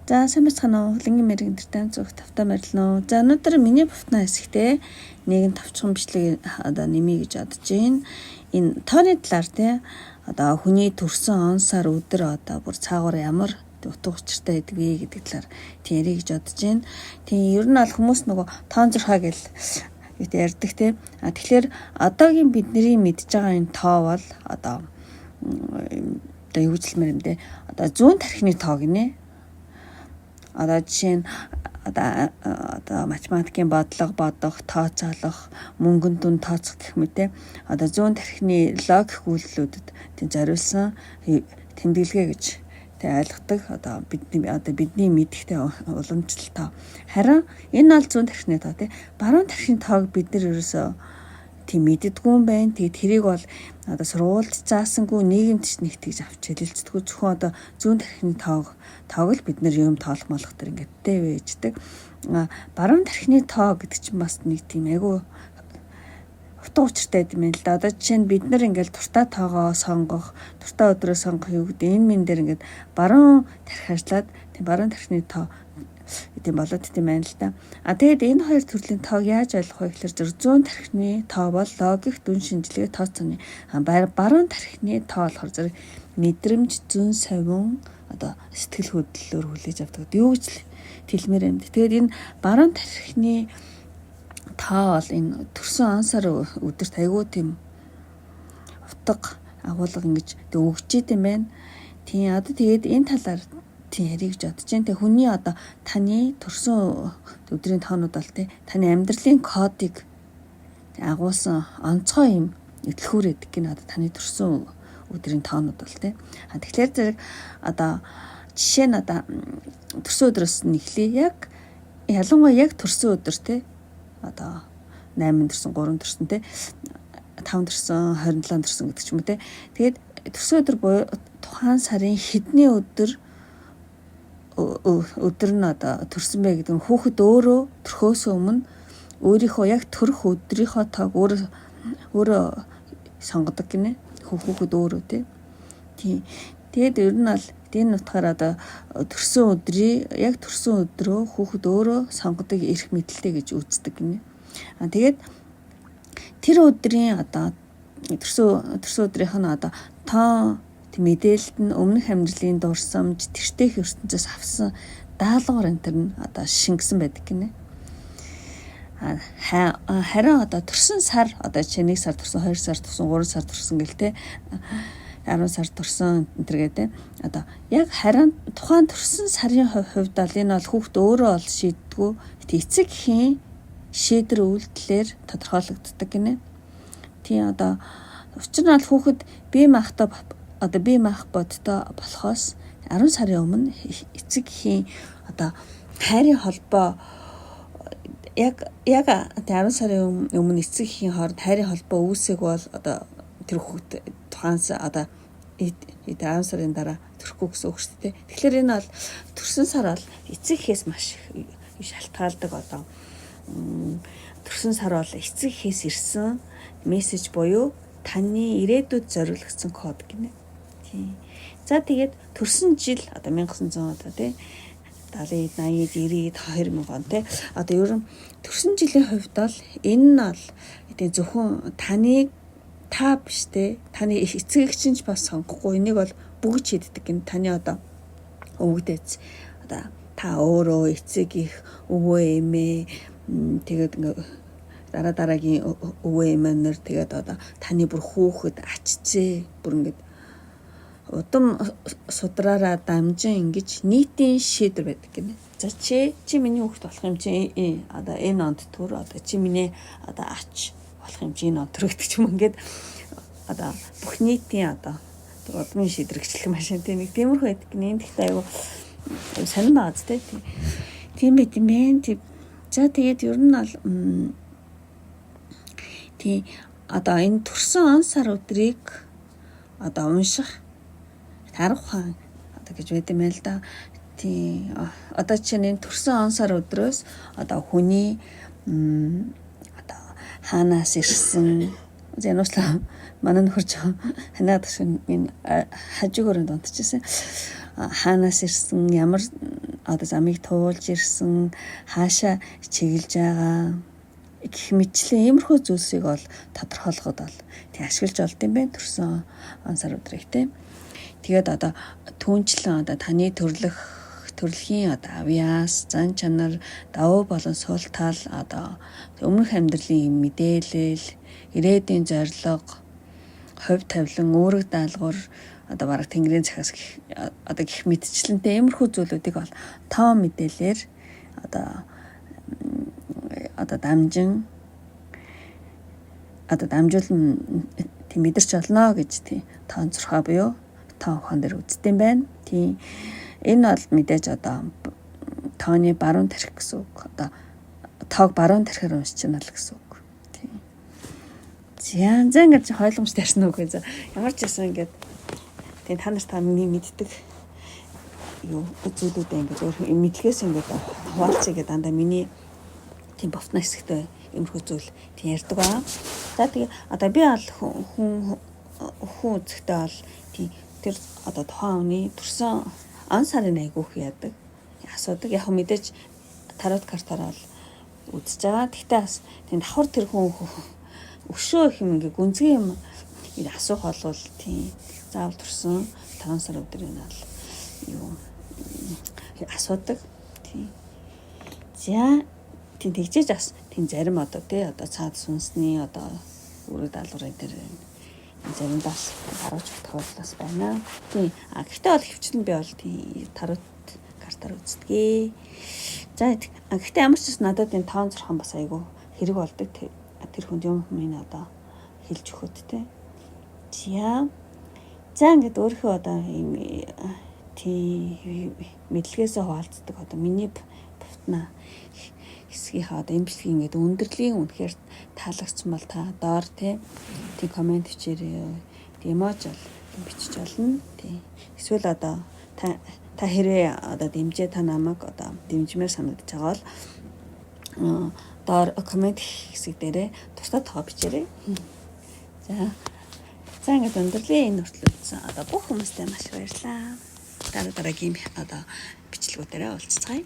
За сайн бацхан уу хөлөнгийн мэрэг интертан зүг тавтаа морилно. За өнөөдөр миний бутна хэсэгтээ нэгэн тавчхан бичлэг одоо нэмье гэж бодож байна. Энэ тооны талаар тий одоо хүний төрсөн он сар өдөр одоо бүр цаагаар ямар утга учиртай байдаг вэ гэдэг талаар ярих гэж бодож байна. Тийм ер нь аль хүмүүс нөгөө тоон зурхаа гэл ярьдаг тий. Тэгэхээр одоогийн бидний мэдж байгаа энэ тоо бол одоо юу гэж хэлмээр юм бэ? Одоо зүүн тархины тоо гинэ. Одоо жишээ нь одоо математикийн бодлого бодох, тооцоолох, мөнгөн дүн тооцох гэх мэт одоо зүүн тархины логик үйлдэлүүдэд тийм зориулсан тэмдэглэгээ гэж ойлгодог. Одоо бидний мэдихтэй уламжлалтай. Харин энэ бол зүүн тархины тоо тий. Баруун тархины тоог бид нэр ерөөсөө тийм мэддэггүй юм байна. Тэгээд тэрийг бол одоо сургуульд заасангүй нийгэмд ч нэг тэгж авч хэлэлцдэггүй. Зөвхөн одоо зүүн тархины тоог л бид нэр юм тоолох молох төр ингээд дэвэждэг. Баруун тархины тоо гэдэг чинь бас нэг тийм айгүй утга учиртай юм байна л да. Одоо жишээ нь бид нэр ингээд дуртай тоогоо сонгох, дуртай өдрөө сонгох юу гэдэг энэ мэн дээр ингээд баруун тархи ажиллаад тийм баруун тархины тоо тийм болоод тийм байна л да. Тэгээд энэ хоёр төрлийн тоог яаж ойлгох вэ гэхээр зүүн тархины тоо бол логик дүн шинжилгээ тооцооны баруун тархины тоо болохоор зэрэг мэдрэмж зүүн совин одоо сэтгэл хөдлөлөөр хүлээж авдаг. Юу гэж хэлмээр юм. Тэгээд энэ баруун тархины тоо бол энэ төрсөн он сар өдөрт айгүй тийм утга агуулга ингэж өгч идэм байна. Тийм одоо тэгээд энэ талаар ярих гэж бодож байна. Тэг хүний одоо таны төрсөн өдрийн тоонууд бол таны амьдралын кодыг агуулсан онцгой юм этлхүүр гэдэг гин одоо таны төрсөн өдрийн тоонууд бол тэгэхээр зэрэг одоо жишээ нь одоо төрсөн өдрөөс нь эхлэе. Ялангуяа яг төрсөн өдөр одоо 8 төрсөн, 3 төрсөн 5 төрсөн, 27 төрсөн гэдэг ч юм уу тэгээд төрсөн өдөр буюу тухайн сарын хэдний өдөр нь одоо төрсөн бэ гэдэг нь хүүхэд өөрөө төрхөөс өмнө өөрийнхөө яг төрөх өдрийнхөө тоог өөрөө сонгодог гинэ. Хүүхэд өөрөө тийм. Тэгээд ер нь бол энэ утгаараа одоо төрсөн өдрөө хүүхэд өөрөө сонгодог эрх мэдэлтэй гэж үздэг гинэ. Тэгээд тэр өдрийн одоо төрсөн өдрийнх нь одоо тоо мэдээлэлд нь өмнөх амьдралын дурсамж, тэртех ертөнцөөс авсан даалгавар энэ төр нь одоо шингэсэн байдаг гинэ. Харин одоо төрсөн сар одоо жишээ 1 сар төрсөн, 2 сар төрсөн, 3 сар төрсөн гэл 10 сар төрсөн энэ төр гэдэг. Одоо яг харин тухайн төрсөн сарын хувьд бол энэ бол хүүхд өөрөө бол шийддэггүй. Эцэг эхийн шийдвэр үйлдэлээр тодорхойлогддог гинэ. Тийм одоо учир нь бол хүүхэд бие мах бодтой болохоос 10 сарын өмнө эцэг эхийн одоо хайрын холбоо яг 10 сарын өмнө эцэг эхийн хооронд хайрын холбоо үүсэх бол одоо тэр хүүхэд тухаанс одоо 10 сарын дараа төрөхгүй гэсэн үг шүү дээ. Тэгэхээр энэ бол төрсөн сар бол эцэг эхээс маш шалтгаалдаг одоо төрсөн сар бол эцэг эхээс ирсэн мессеж буюу таны ирээдүйд зориулагдсан код гинэ. Тийм. За тэгээд төрсөн жил одоо 1900 одоо 70-д, 80-д, 90-д, 2000 он одоо ер нь төрсөн жилийн хувьд бол энэ нь бол зөвхөн та биш таны эцэг эх чинь бас сонгохгүй. Энийг бол бүгд шийддэг гин. Таны одоо өвгдөөц одоо та өөрөө эцэг их өвөө эмээ тэгээд дараагийн өвөө эмээнэр тэгээд одоо таны бүр хүүхэд ачцээ бүр ингээд удам судраараа дамжин ингэж нийтийн шийдвэр байдаг гинэ. За чи миний хүүхэд болох юм чи одоо энэ онд төр одоо чи миний одоо ач болох юм чи энэ онд төр гэдэг ч юм ингээд одоо бүх нийтийн одоо удмын шийдвэрчлэх машин нэг тиймэрхүү байдаг гинэ. Энэ гэхдээ айгүй сонирн байгаа зү тийм байт юм бэ. За тэгээд ер нь бол тий одоо энэ төрсөн он сар өдрийг одоо унших тарах хаан одоо гэж байд юм л да. Тий одоо чинь энэ төрсөн он сар өдрөөс одоо хүний одоо хаанаас ирсэн зэнууслаа манай нөхөрч ханаад энэ хажуугаар донтчихсэн хаанаас ирсэн ямар одоо замыг туулж ирсэн, хаашаа чиглэж байгаа гэх мэтчлэн иймэрхүү зүйлсийг бол тодорхойлоход бол тий ашиглаж олд юм байна төрсөн он сар өдрийг тий. Тэгээд одоо түүнчлэн одоо таны төрөлхийн одоо авьяас, зан чанар, давуу болон сул тал одоо өмнөх амьдралын мэдээлэл, ирээдүйн зорилго, хувь тавилан, үүрэг даалгавар одоо бараг тэнгэрийн захиас одоо гих мэдчлэнтэй иймэрхүү зүйлүүдийг бол тоо мэдээлэлээр одоо дамжуулан тийм мэдэрч олно гэж тийм тоонцорхоо буюу тоон ухаан дээр үздэм байна. Тийм энэ бол мэдээж одоо тооны баруун тарих гэсэн үг. Одоо тоог баруун тарихаар уншчихна л гэсэн үг. Тийм. За ингэж ойлгомжтой ярьсан үг гэж ямар ч байсан ингээд тийм та нарт миний мэддэг юу зүйлүүдээ ингээд өөр мэдлэгээс ингээд хуваалцъя гэдэг дандаа миний тийм бовтна хэсэгтэй юмрхүү зүйл тийм ярьдаг аа. За тэгээ одоо би бол хүн үзэхдээ бол тийм тэр одоо тухайн хүний төрсөн он сарын айгүйх яадаг асуудаг. Яг мэдээж тарот картаар бол үзэж байгаа. Тэгтээ бас тийм давхар тэр хүн өшөө их юм ингээ гүнзгий юм асуух болвол тийм заавал төрсөн 5 сар өдрийн бол юу асуудаг. Тийм. За тийм тэгжээж бас тийм зарим одоо тий одоо цаад сүнсний одоо үүрэг даалгаврын дээр заримдаас харуулж тохиолдлоос байна. Тийм. Гэхдээ бол хөвчлэн би бол тийм тарот картаар үздэг. За гэхдээ ямар ч гэсэн надад энэ тоон зурхан бас айгүй хэрэг болдог. Тэр хүнд юм минь одоо хэлж өгөхөд тий. За ингээд өөрийнхөө одоо ийм тийм мэдлэгээсээ хуваалцдаг одоо миний бутна хэсгийнхаа одоо эмчилгээ ингээд өндөрлийн үнэхээр таалагдсан бол та доор тийм комент бичээрэй. Тийм эмож бол бичиж олно. Тийм. Эсвэл одоо та хэрэг одоо дэмжээ та намайг одоо дэмжмээр санагдаж байгаа бол доор комент хэсэг дээрээ тусдаа тоо бичээрэй. За ингээд өндөрлөө энэ хүртэл үзсэн. Одоо бүх хүмүүстээ маш баярлалаа. Дараагийн одоо бичлэгүүдээрээ уулзцгаая.